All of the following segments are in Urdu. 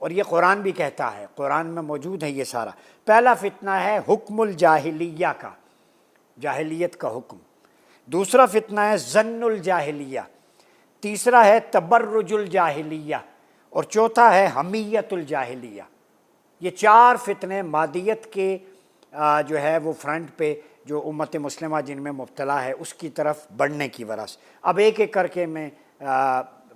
اور یہ قرآن بھی کہتا ہے، قرآن میں موجود ہے یہ سارا۔ پہلا فتنہ ہے حکم الجاہلیہ کا، جاہلیت کا حکم۔ دوسرا فتنہ ہے ظن الجاہلیہ، تیسرا ہے تبرج الجاہلیہ، اور چوتھا ہے حمیت الجاہلیہ۔ یہ چار فتنے مادیت کے جو ہے وہ فرنٹ پہ جو امت مسلمہ جن میں مبتلا ہے اس کی طرف بڑھنے کی وجہ سے۔ اب ایک ایک کر کے میں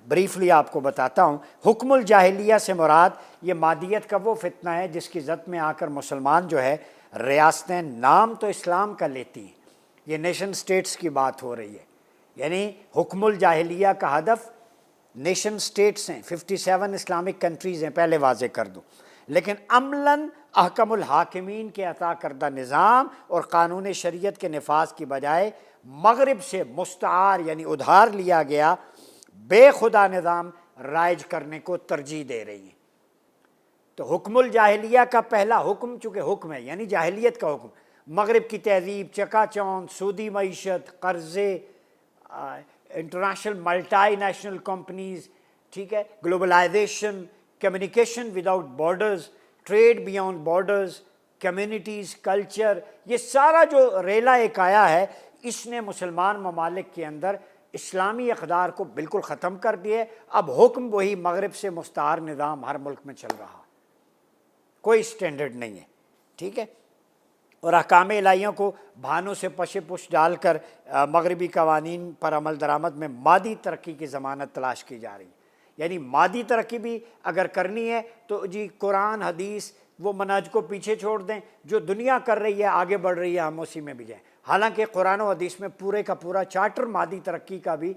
بریفلی آپ کو بتاتا ہوں۔ حکم الجاہلیہ سے مراد یہ مادیت کا وہ فتنہ ہے جس کی زد میں آ کر مسلمان جو ہے ریاستیں نام تو اسلام کا لیتی ہیں، یہ نیشن سٹیٹس کی بات ہو رہی ہے، یعنی حکم الجاہلیہ کا ہدف نیشن سٹیٹس ہیں، 57 اسلامک کنٹریز ہیں، پہلے واضح کر دوں، لیکن عملاً احکم الحاکمین کے عطا کردہ نظام اور قانون شریعت کے نفاذ کی بجائے مغرب سے مستعار یعنی ادھار لیا گیا بے خدا نظام رائج کرنے کو ترجیح دے رہی ہیں۔ تو حکم الجاہلیہ کا پہلا حکم چونکہ حکم ہے یعنی جاہلیت کا حکم، مغرب کی تہذیب، چکا چوند، سودی معیشت، قرضے، انٹرنیشنل ملٹی نیشنل کمپنیز، ٹھیک ہے، globalisation, communication without borders, trade beyond borders, communities, culture, یہ سارا جو ریلا ایک آیا ہے اس نے مسلمان ممالک کے اندر اسلامی اقدار کو بالکل ختم کر دیے۔ اب حکم وہی مغرب سے مستعار نظام ہر ملک میں چل رہا، کوئی سٹینڈرڈ نہیں ہے، ٹھیک ہے، اور احکام الہیوں کو بہانوں سے پشے پش ڈال کر مغربی قوانین پر عمل درآمد میں مادی ترقی کی ضمانت تلاش کی جا رہی ہے۔ یعنی مادی ترقی بھی اگر کرنی ہے تو جی قرآن حدیث وہ منہج کو پیچھے چھوڑ دیں، جو دنیا کر رہی ہے آگے بڑھ رہی ہے ہم اسی میں بھی جائیں۔ حالانکہ قرآن و حدیث میں پورے کا پورا چارٹر مادی ترقی کا بھی،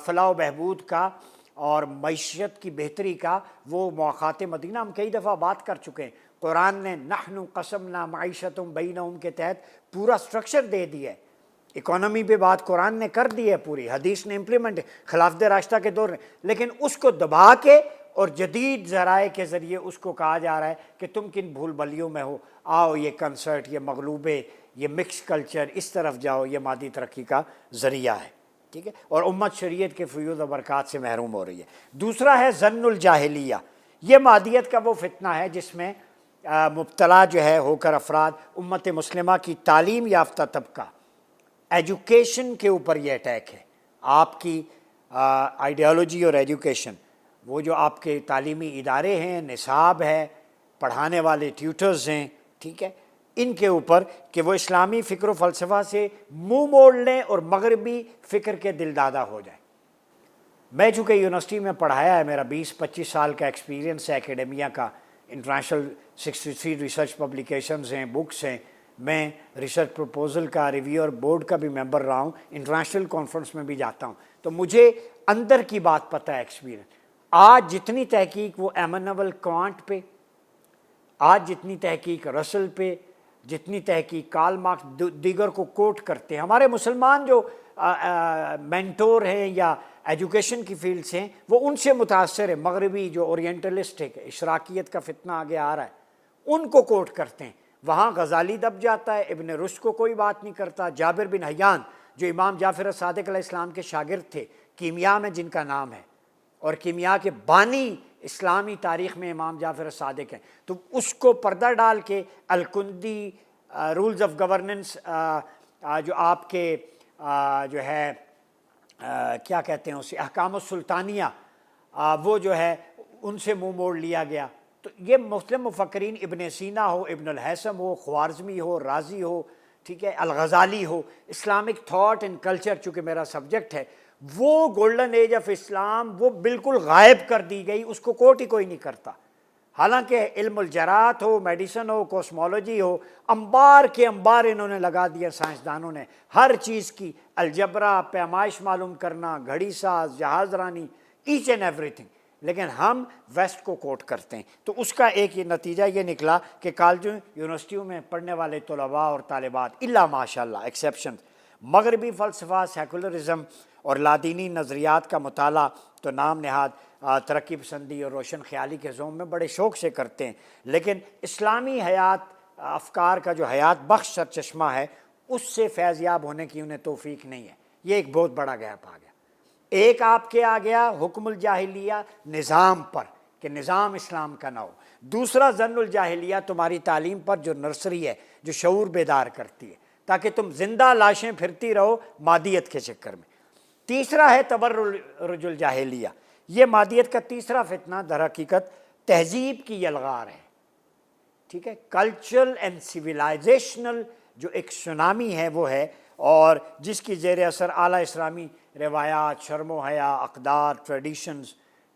فلاح و بہبود کا اور معیشت کی بہتری کا، وہ مواخات مدینہ ہم کئی دفعہ بات کر چکے ہیں۔ قرآن نے نحن قسمنا معیشتہم بینہم کے تحت پورا سٹرکچر دے دیا ہے، اکانومی پہ بات قرآن نے کر دی ہے پوری، حدیث نے امپلیمنٹ، خلافت راشدہ کے دور میں، لیکن اس کو دبا کے اور جدید ذرائع کے ذریعے اس کو کہا جا رہا ہے کہ تم کن بھول بھلیوں میں ہو، آؤ یہ کنسرٹ، یہ مغلوبے، یہ مکس کلچر، اس طرف جاؤ، یہ مادی ترقی کا ذریعہ ہے، ٹھیک ہے، اور امت شریعت کے فیوض و برکات سے محروم ہو رہی ہے۔ دوسرا ہے ظن الجاہلیہ، یہ مادیت کا وہ فتنہ ہے جس میں مبتلا جو ہے ہو کر افراد امت مسلمہ کی تعلیم یافتہ طبقہ، ایجوکیشن کے اوپر یہ اٹیک ہے، آپ کی آئیڈیالوجی اور ایجوکیشن، وہ جو آپ کے تعلیمی ادارے ہیں، نصاب ہے، پڑھانے والے ٹیوٹرز ہیں، ٹھیک ہے، ان کے اوپر کہ وہ اسلامی فکر و فلسفہ سے منہ موڑ لیں اور مغربی فکر کے دل دادا ہو جائیں۔ میں چونکہ یونیورسٹی میں پڑھایا ہے، میرا 20-25 سال کا ایکسپیرینس ہے اکیڈمیا کا، انٹرنیشنل 63 ریسرچ پبلیکیشنز ہیں، بکس ہیں، میں ریسرچ پروپوزل کا ریویور بورڈ کا بھی ممبر رہا ہوں، انٹرنیشنل کانفرنس میں بھی جاتا ہوں، تو مجھے اندر کی بات پتہ ہے، ایکسپیرینس۔ آج جتنی تحقیق وہ ایمانوئل کانٹ پہ، آج جتنی تحقیق رسل پہ، جتنی تحقیق کارل مارکس دیگر کو کوٹ کرتے ہیں، ہمارے مسلمان جو مینٹور ہیں یا ایجوکیشن کی فیلڈ سے ہیں وہ ان سے متاثر ہے، مغربی جو اورینٹلسٹ ہے، اشراقیت کا فتنہ آگے آ رہا ہے، ان کو کوٹ کرتے ہیں۔ وہاں غزالی دب جاتا ہے، ابن رشد کو کوئی بات نہیں کرتا، جابر بن حیان جو امام جعفر صادق علیہ السلام کے شاگرد تھے، کیمیا میں جن کا نام ہے، اور کیمیا کے بانی اسلامی تاریخ میں امام جعفر صادق ہیں، تو اس کو پردہ ڈال کے الکندی رولز آف گورننس جو آپ کے جو ہے کیا کہتے ہیں اسے، احکام السلطانیہ، وہ جو ہے ان سے منہ موڑ لیا گیا۔ تو یہ مسلم مفکرین، ابن سینا ہو، ابن الہیثم ہو، خوارزمی ہو، رازی ہو، ٹھیک ہے، الغزالی ہو، اسلامک تھاٹ اینڈ کلچر چونکہ میرا سبجیکٹ ہے، وہ گولڈن ایج آف اسلام وہ بالکل غائب کر دی گئی، اس کو کوٹ ہی کوئی نہیں کرتا۔ حالانکہ علم الجراحت ہو، میڈیسن ہو، کوسمولوجی ہو، انبار کے انبار انہوں نے لگا دیا سائنسدانوں نے، ہر چیز کی، الجبرا، پیمائش معلوم کرنا، گھڑی ساز، جہاز رانی، ایچ اینڈ ایوری تھنگ، لیکن ہم ویسٹ کو کوٹ کرتے ہیں۔ تو اس کا ایک یہ نتیجہ یہ نکلا کہ کالجوں یونیورسٹیوں میں پڑھنے والے طلباء اور طالبات الا ماشاء اللہ ایکسیپشن، مغربی فلسفہ، سیکولرزم اور لادینی نظریات کا مطالعہ تو نام نہاد ترقی پسندی اور روشن خیالی کے زوم میں بڑے شوق سے کرتے ہیں، لیکن اسلامی حیات افکار کا جو حیات بخش سرچشمہ ہے اس سے فیض یاب ہونے کی انہیں توفیق نہیں ہے۔ یہ ایک بہت بڑا گیپ آ گیا۔ ایک آپ کے آ گیا حکم الجاہلیہ نظام پر کہ نظام اسلام کا نہ ہو۔ دوسرا ظن الجاہلیہ تمہاری تعلیم پر جو نرسری ہے، جو شعور بیدار کرتی ہے تاکہ تم زندہ لاشیں پھرتی رہو مادیت کے چکر میں۔ تیسرا ہے تبرج الجاہلیہ، یہ مادیت کا تیسرا فتنہ در حقیقت تہذیب کی یلغار ہے، ٹھیک ہے، کلچرل اینڈ سویلائزیشنل جو ایک سونامی ہے وہ ہے، اور جس کی زیر اثر اعلیٰ اسلامی روایات، شرم و حیا، اقدار، ٹریڈیشنز،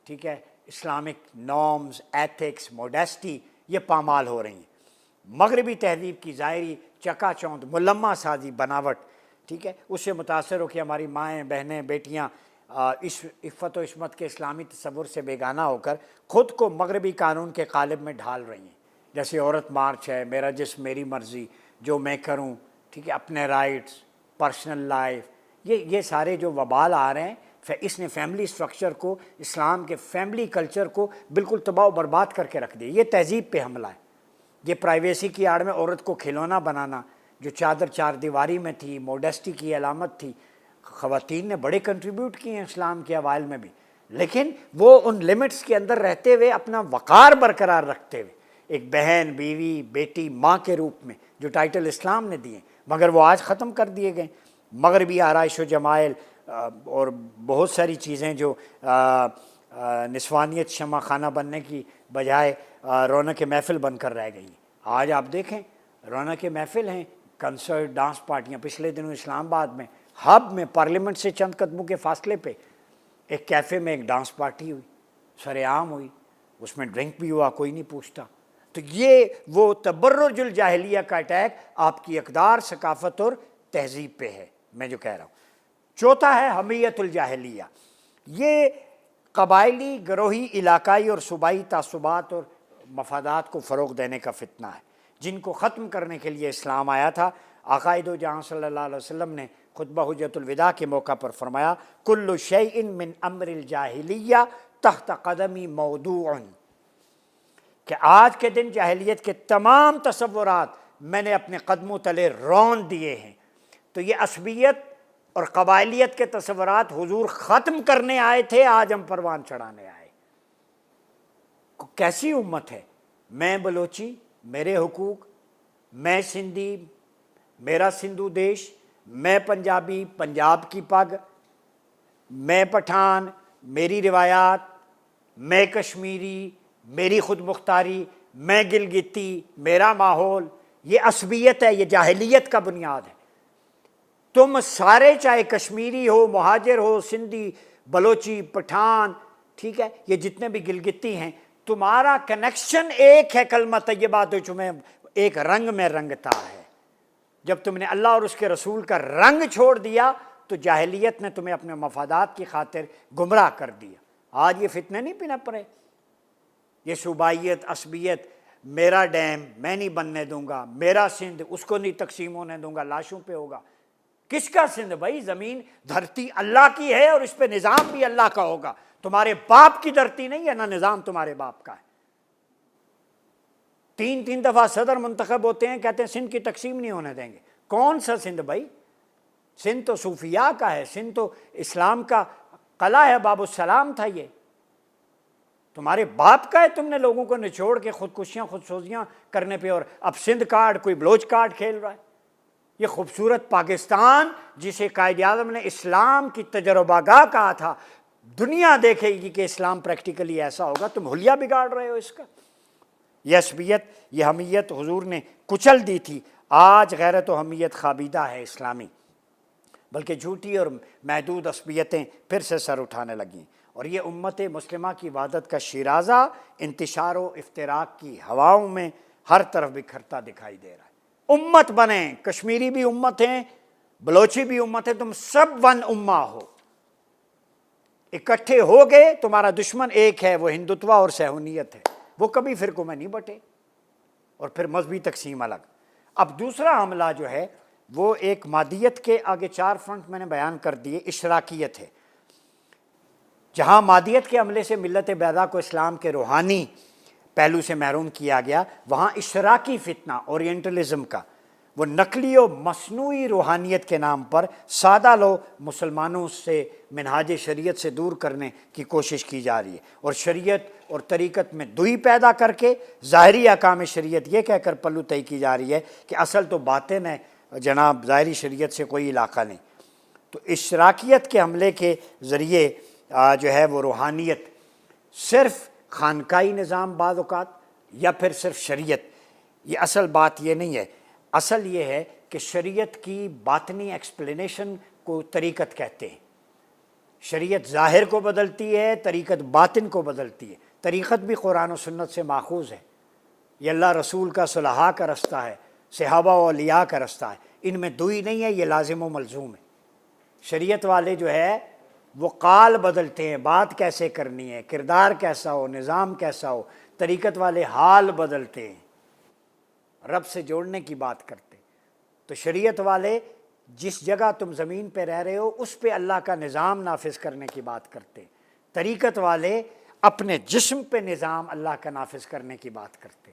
ٹھیک ہے، اسلامک نارمز، ایتھکس، موڈیسٹی، یہ پامال ہو رہی ہیں۔ مغربی تہذیب کی ظاہری چکا چوند، ملمہ سازی، بناوٹ، ٹھیک ہے، اس سے متاثر ہو کہ ہماری مائیں، بہنیں، بیٹیاں عفت و عصمت کے اسلامی تصور سے بیگانہ ہو کر خود کو مغربی قانون کے قالب میں ڈھال رہی ہیں، جیسے عورت مارچ ہے، میرا جسم میری مرضی، جو میں کروں، ٹھیک ہے، اپنے رائٹس، پرسنل لائف، یہ سارے جو وبال آ رہے ہیں، اس نے فیملی سٹرکچر کو، اسلام کے فیملی کلچر کو بالکل تباہ و برباد کر کے رکھ دیا۔ یہ تہذیب پہ حملہ ہے، یہ پرائیویسی کی آڑ میں عورت کو کھلونا بنانا، جو چادر چار دیواری میں تھی، موڈیسٹی کی علامت تھی۔ خواتین نے بڑے کنٹریبیوٹ کیے ہیں اسلام کے اوائل میں بھی، لیکن وہ ان لمٹس کے اندر رہتے ہوئے، اپنا وقار برقرار رکھتے ہوئے، ایک بہن، بیوی، بیٹی، ماں کے روپ میں جو ٹائٹل اسلام نے دیے، مگر وہ آج ختم کر دیے گئے۔ مغربی آرائش و جمائل اور بہت ساری چیزیں جو نسوانیت شمع خانہ بننے کی بجائے رونق محفل بن کر رہ گئی۔ آج آپ دیکھیں رونق محفل ہیں، کنسرٹ، ڈانس پارٹیاں۔ پچھلے دنوں اسلام آباد میں ہب میں پارلیمنٹ سے چند قدموں کے فاصلے پہ ایک کیفے میں ایک ڈانس پارٹی ہوئی، سر عام ہوئی، اس میں ڈرنک بھی ہوا، کوئی نہیں پوچھتا۔ تو یہ وہ تبرج الجاہلیہ کا اٹیک آپ کی اقدار، ثقافت اور تہذیب پہ ہے، میں جو کہہ رہا ہوں۔ چوتھا ہے حمیت الجاہلیہ، یہ قبائلی، گروہی، علاقائی اور صوبائی تعصبات اور مفادات کو فروغ دینے کا فتنہ ہے، جن کو ختم کرنے کے لیے اسلام آیا تھا۔ آقا دو جہاں صلی اللہ علیہ وسلم نے خطبہ حجۃ الوداع کے موقع پر فرمایا، کل شیء من امر الجاہلیہ تحت قدمی موضوع، کہ آج کے دن جاہلیت کے تمام تصورات میں نے اپنے قدموں تلے رون دیے ہیں۔ تو یہ عصبیت اور قبائلیت کے تصورات حضور ختم کرنے آئے تھے، آج ہم پروان چڑھانے آئے۔ کیسی امت ہے؟ میں بلوچی، میرے حقوق، میں سندھی، میرا سندھو دیش، میں پنجابی، پنجاب کی پگ، میں پٹھان، میری روایات، میں کشمیری، میری خود مختاری، میں گلگتی، میرا ماحول، یہ عصبیت ہے، یہ جاہلیت کا بنیاد ہے۔ تم سارے چاہے کشمیری ہو، مہاجر ہو، سندھی، بلوچی، پٹھان، ٹھیک ہے، یہ جتنے بھی گلگتی ہیں، تمہارا کنیکشن ایک ہے، کلمہ طیبہ تو تمہیں ایک رنگ میں رنگتا ہے۔ جب تم نے اللہ اور اس کے رسول کا رنگ چھوڑ دیا تو جاہلیت نے تمہیں اپنے مفادات کی خاطر گمراہ کر دیا۔ آج یہ فتنے نہیں پینا پڑے، یہ صوبائیت، عصبیت، میرا ڈیم میں نہیں بننے دوں گا، میرا سندھ اس کو نہیں تقسیم ہونے دوں گا، لاشوں پہ ہوگا۔ کس کا سندھ بھائی؟ زمین دھرتی اللہ کی ہے اور اس پہ نظام بھی اللہ کا ہوگا، تمہارے باپ کی دھرتی نہیں ہے، نہ نظام تمہارے باپ کا ہے۔ تین دفعہ صدر منتخب ہوتے ہیں، کہتے ہیں سندھ کی تقسیم نہیں ہونے دیں گے۔ کون سا سندھ بھائی؟ سندھ تو صوفیاء کا ہے، سندھ تو اسلام کا قلعہ ہے، باب السلام تھا، یہ تمہارے باپ کا ہے۔ تم نے لوگوں کو نچوڑ کے خودکشیاں، خودسوزیاں کرنے پہ، اور اب سندھ کارڈ کوئی بلوچ کارڈ کھیل رہا ہے۔ یہ خوبصورت پاکستان جسے قائد اعظم نے اسلام کی تجربہ گاہ کہا تھا، دنیا دیکھے گی کہ اسلام پریکٹیکلی ایسا ہوگا، تم حلیہ بگاڑ رہے ہو اس کا۔ یہ عصبیت، یہ حمیت حضور نے کچل دی تھی، آج غیرت و حمیت خوابیدہ ہے اسلامی، بلکہ جھوٹی اور محدود عصبیتیں پھر سے سر اٹھانے لگیں، اور یہ امت مسلمہ کی وحدت کا شیرازہ انتشار و افتراق کی ہواؤں میں ہر طرف بکھرتا دکھائی دے رہا ہے۔ امت بنیں، کشمیری بھی امت ہیں، بلوچی بھی امت ہے، تم سب ون امہ ہو، اکٹھے ہو گئے، تمہارا دشمن ایک ہے، وہ ہندوتوا اور صہیونیت ہے، وہ کبھی فرقوں میں نہیں بٹے، اور پھر مذہبی تقسیم الگ۔ اب دوسرا حملہ جو ہے وہ ایک مادیت کے آگے 4 فرنٹ میں نے بیان کر دیے، اشراکیت ہے۔ جہاں مادیت کے حملے سے ملت بیضاء کو اسلام کے روحانی پہلو سے محروم کیا گیا، وہاں اشراکی فتنہ، اورینٹلزم کا، وہ نقلی و مصنوعی روحانیت کے نام پر سادہ لو مسلمانوں سے منہاج شریعت سے دور کرنے کی کوشش کی جا رہی ہے، اور شریعت اور طریقت میں دوئی پیدا کر کے ظاہری احکام شریعت یہ کہہ کر پلو تہی کی جا رہی ہے کہ اصل تو باطن ہے جناب، ظاہری شریعت سے کوئی علاقہ نہیں۔ تو اشراکیت کے حملے کے ذریعے جو ہے وہ روحانیت صرف خانقاہی نظام بعض اوقات یا پھر صرف شریعت، یہ اصل بات یہ نہیں ہے۔ اصل یہ ہے کہ شریعت کی باطنی ایکسپلینیشن کو طریقت کہتے ہیں۔ شریعت ظاہر کو بدلتی ہے، طریقت باطن کو بدلتی ہے۔ طریقت بھی قرآن و سنت سے ماخوذ ہے، یہ اللہ رسول کا صلحاء کا رستہ ہے، صحابہ و اولیاء کا رستہ ہے، ان میں دوئی نہیں ہے، یہ لازم و ملزوم ہے۔ شریعت والے جو ہے وہ قال بدلتے ہیں، بات کیسے کرنی ہے، کردار کیسا ہو، نظام کیسا ہو۔ طریقت والے حال بدلتے ہیں، رب سے جوڑنے کی بات کرتے۔ تو شریعت والے جس جگہ تم زمین پہ رہ رہے ہو اس پہ اللہ کا نظام نافذ کرنے کی بات کرتے۔ طریقت والے اپنے جسم پہ نظام اللہ کا نافذ کرنے کی بات کرتے۔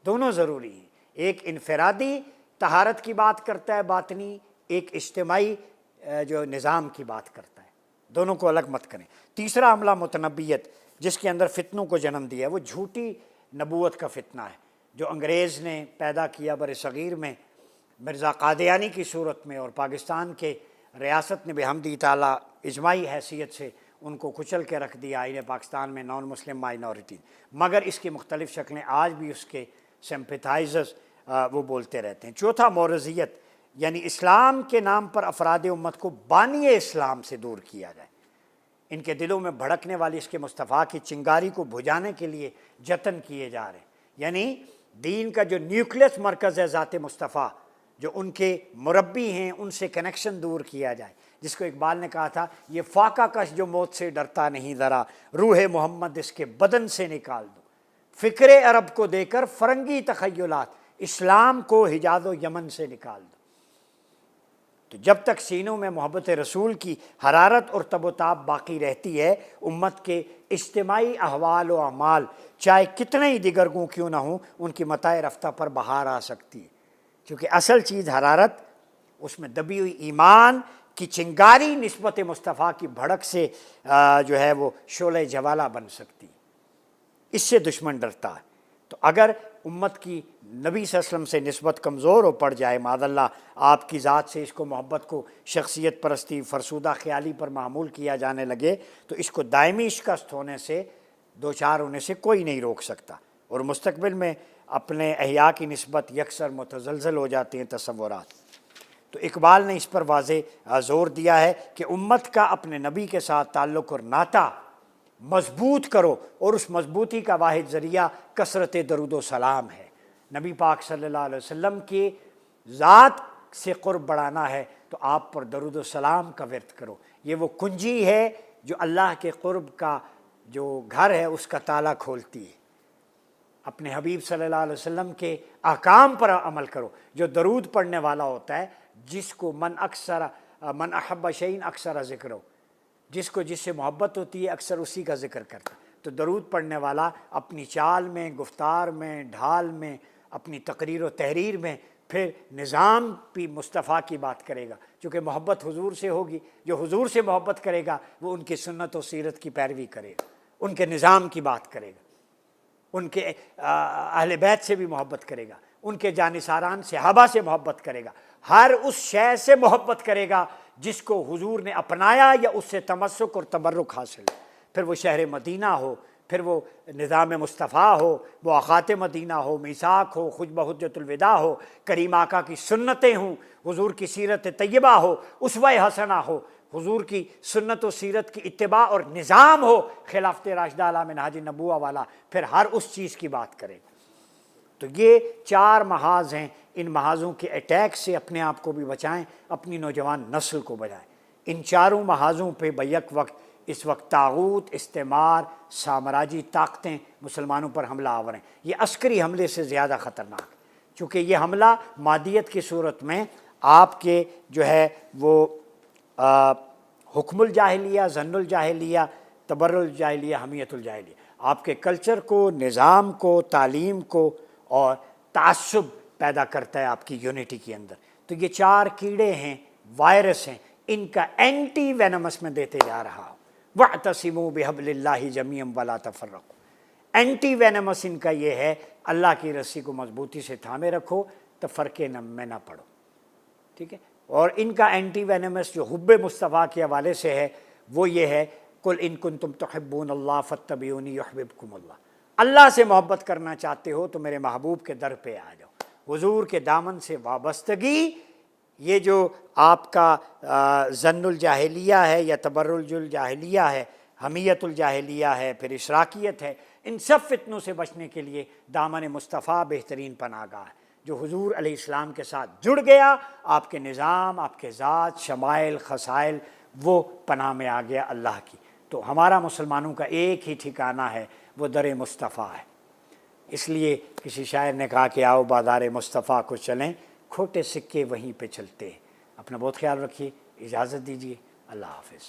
دونوں ضروری ہیں، ایک انفرادی طہارت کی بات کرتا ہے باطنی، ایک اجتماعی جو نظام کی بات کرتا ہے، دونوں کو الگ مت کریں۔ تیسرا عملہ متنبیت جس کے اندر فتنوں کو جنم دیا ہے، وہ جھوٹی نبوت کا فتنہ ہے جو انگریز نے پیدا کیا بر صغیر میں مرزا قادیانی کی صورت میں، اور پاکستان کے ریاست نے بحمدی تعالیٰ اجماعی حیثیت سے ان کو کچل کے رکھ دیا آئین پاکستان میں نان مسلم مائنورٹی، مگر اس کی مختلف شکلیں آج بھی اس کے سمپیتھائزرز وہ بولتے رہتے ہیں۔ چوتھا مورزیت، یعنی اسلام کے نام پر افراد امت کو بانی اسلام سے دور کیا جائے، ان کے دلوں میں بھڑکنے والی اس کے مصطفیٰ کی چنگاری کو بجھانے کے لیے جتن کیے جا رہے ہیں، یعنی دین کا جو نیوکلیس مرکز ہے ذات مصطفیٰ، جو ان کے مربی ہیں، ان سے کنیکشن دور کیا جائے۔ جس کو اقبال نے کہا تھا، یہ فاقہ کش جو موت سے ڈرتا نہیں ذرا، روح محمد اس کے بدن سے نکال دو، فکر عرب کو دے کر فرنگی تخیلات، اسلام کو حجاز و یمن سے نکال دو۔ تو جب تک سینوں میں محبت رسول کی حرارت اور تب و تاب باقی رہتی ہے، امت کے اجتماعی احوال و اعمال چاہے کتنے ہی دیگرگوں کیوں نہ ہوں، ان کی متاع رفتہ پر بہار آ سکتی ہے، کیونکہ اصل چیز حرارت، اس میں دبی ہوئی ایمان کی چنگاری نسبت مصطفیٰ کی بھڑک سے جو ہے وہ شعلہ جوالہ بن سکتی، اس سے دشمن ڈرتا ہے۔ تو اگر امت کی نبی صلی اللہ علیہ وسلم سے نسبت کمزور ہو پڑ جائے، معاذ اللہ آپ کی ذات سے اس کو محبت کو شخصیت پرستی، فرسودہ خیالی پر معمول کیا جانے لگے، تو اس کو دائمی شکست ہونے سے، دوچار ہونے سے کوئی نہیں روک سکتا، اور مستقبل میں اپنے احیاء کی نسبت یکسر متزلزل ہو جاتے ہیں تصورات۔ تو اقبال نے اس پر واضح زور دیا ہے کہ امت کا اپنے نبی کے ساتھ تعلق اور ناطہ مضبوط کرو، اور اس مضبوطی کا واحد ذریعہ کثرت درود و سلام ہے۔ نبی پاک صلی اللہ علیہ وسلم کی ذات سے قرب بڑھانا ہے تو آپ پر درود و سلام کا ورد کرو، یہ وہ کنجی ہے جو اللہ کے قرب کا جو گھر ہے اس کا تالا کھولتی ہے۔ اپنے حبیب صلی اللہ علیہ وسلم کے احکام پر عمل کرو۔ جو درود پڑھنے والا ہوتا ہے، جس کو من احب شیئن اکثر ذکرو، جس کو جس سے محبت ہوتی ہے اکثر اسی کا ذکر کرتا ہے۔ تو درود پڑھنے والا اپنی چال میں، گفتار میں، ڈھال میں، اپنی تقریر و تحریر میں پھر نظام بھی مصطفیٰ کی بات کرے گا، چونکہ محبت حضور سے ہوگی۔ جو حضور سے محبت کرے گا وہ ان کی سنت و سیرت کی پیروی کرے گا، ان کے نظام کی بات کرے گا، ان کے اہل بیت سے بھی محبت کرے گا، ان کے جانثاران صحابہ سے محبت کرے گا، ہر اس شے سے محبت کرے گا جس کو حضور نے اپنایا یا اس سے تمسک اور تبرک حاصل ہے۔ پھر وہ شہر مدینہ ہو، پھر وہ نظام مصطفیٰ ہو، وہ آخات مدینہ ہو، میثاق ہو، خطبہ حجۃ الوداع ہو، کریم آقا کی سنتیں ہوں، حضور کی سیرت طیبہ ہو، اسوہ حسنہ ہو، حضور کی سنت و سیرت کی اتباع اور نظام ہو، خلافت راشدہ علی منہاج نبوہ والا، پھر ہر اس چیز کی بات کرے گا۔ تو یہ 4 محاذ ہیں، ان محاذوں کے اٹیک سے اپنے آپ کو بھی بچائیں، اپنی نوجوان نسل کو بچائیں۔ ان 4 محاذوں پہ بیک وقت اس وقت طاغوت، استعمار، سامراجی طاقتیں مسلمانوں پر حملہ آور ہیں۔ یہ عسکری حملے سے زیادہ خطرناک ہے، چونکہ یہ حملہ مادیت کی صورت میں آپ کے جو ہے وہ حکم الجاہلیہ، ظن الجاہلیہ، تبر الجاہلیہ، حمیت الجاہلیہ، آپ کے کلچر کو، نظام کو، تعلیم کو اور تعصب پیدا کرتا ہے آپ کی یونٹی کے اندر۔ تو یہ 4 کیڑے ہیں، وائرس ہیں، ان کا اینٹی وینمس میں دیتے جا رہا ہوں۔ وَاعْتَصِمُوا بِحَبْلِ اللَّهِ جَمِيعًا وَلَا تَفَرَّقُوا۔ اینٹی وینمس ان کا یہ ہے، اللہ کی رسی کو مضبوطی سے تھامے رکھو، تفرقے میں نہ پڑو، ٹھیک ہے۔ اور ان کا اینٹی وینمس جو حب مصطفیٰ کے حوالے سے ہے وہ یہ ہے، قُلْ إِن كُنتُمْ تُحِبُّونَ اللَّهَ فَاتَّبِعُونِي يُحْبِبْكُمُ اللَّهُ۔ اللہ سے محبت کرنا چاہتے ہو تو میرے محبوب کے در پہ آ جاؤ۔ حضور کے دامن سے وابستگی، یہ جو آپ کا ظن الجاہلیہ ہے یا تبرج الجاہلیہ ہے، حمیت الجاہلیہ ہے، پھر اشراکیت ہے، ان سب فتنوں سے بچنے کے لیے دامن مصطفیٰ بہترین پناہ گاہ ہے۔ جو حضور علیہ السلام کے ساتھ جڑ گیا، آپ کے نظام، آپ کے ذات، شمائل، خصائل، وہ پناہ میں آ گیا اللہ کی۔ تو ہمارا مسلمانوں کا ایک ہی ٹھکانہ ہے، وہ در مصطفیٰ ہے۔ اس لیے کسی شاعر نے کہا کہ آؤ بازار مصطفیٰ کو چلیں، کھوٹے سکے وہیں پہ چلتے ہیں۔ اپنا بہت خیال رکھیے، اجازت دیجیے، اللہ حافظ۔